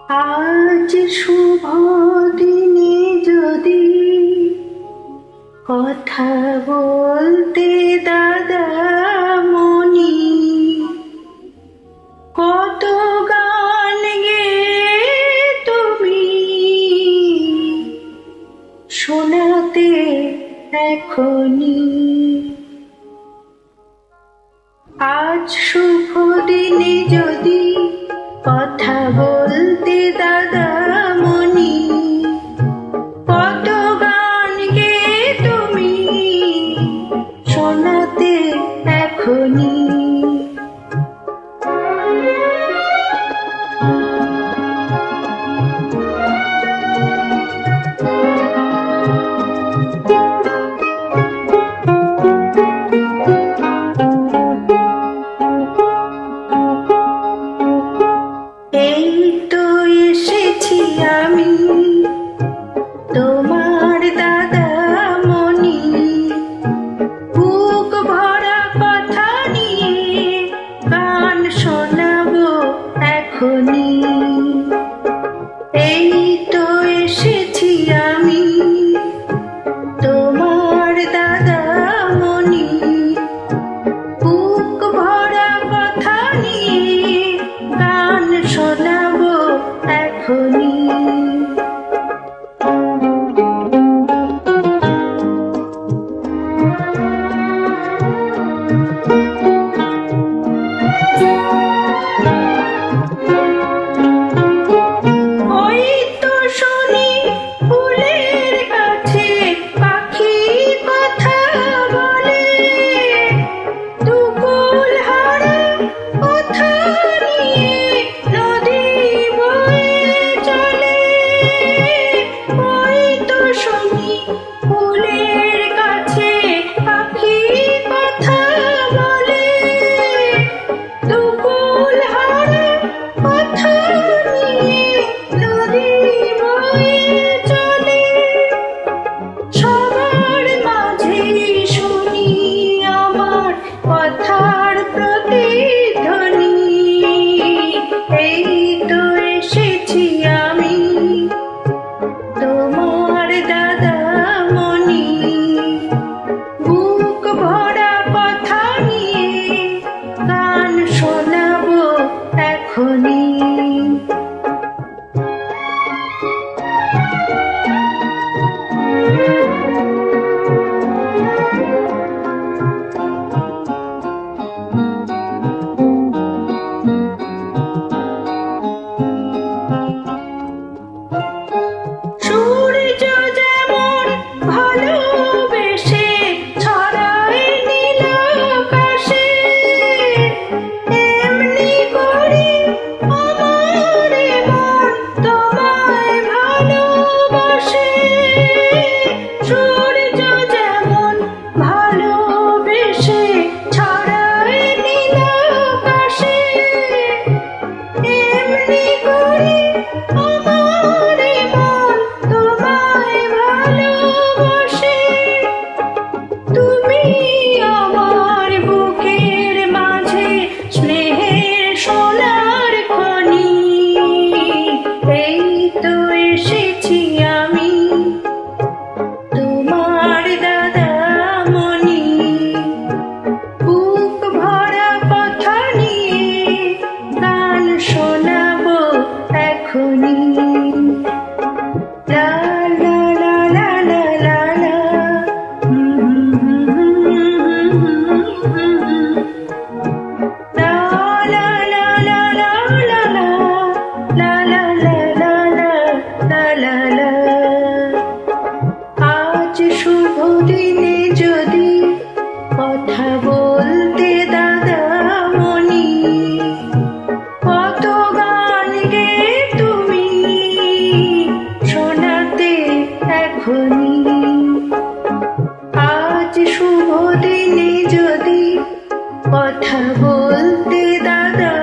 আজ শুভ দিনে যদি কথা বলতে দাদা মনি, কত গান গেয়ে তুমি শোনাতে এখনি। আজ শুভ দিনে যদি কথা বলতে দাদা মনি, কত গান গেয়ে তুমি শোনাতে এখনি। এই তো এসেছি আমি তোমার দাদা মনি, বুক ভরা কথা নিয়ে গান শোনাবো এখনি। এই তো এসেছি আমি তোমার দাদা মনি, বুক ভরা কথা নিয়ে গান শোনাবো এখনি। ওই তো শুনি ফুলের কাছে পাখি কথা বলে, দুকুল হারা কথা নিয়ে নদী বয়ে চলে। ওই তো শুনি ফুলের কাছে পাখি কথা বলে, দুকুল হারা কথা নিয়ে নদী বয়ে চলে। সবার মাঝে শুনি আমার কথার প্রতিধ্বনি। এই তো এসেছি আমি তোমার দাদা মনি, বুক ভরা কথা নিয়ে গান শোনাবো এখনি। সূর্য যেমন ভালোবেসে ছড়ায় নীল আকাশে, এমনি করে আমার মন তোমায় ভালোবাসে। সূর্য যেমন ভালোবেসে ছড়ায় নীল আকাশে, এমনি করে আমার মন তোমায় ভালোবাসে। তুমি আমার বুকের মাঝে স্নেহের সোনার খনি। এই তো এসেছি আমি তোমার দাদা মনি, বুক ভরা কথা নিয়ে গান শোনাবো এখনি। লা লা লা লা লা লা লা। লা লা লা লা লা লা লা। লা লা লা লা লা লা লা লা। আজ শুভ দিনে যদি কথা বলতে দাদা মনি, কত গান গেয়ে তুমি শোনাতে এখনি। আজ শুভ দিনে যদি কথা বলতে দাদা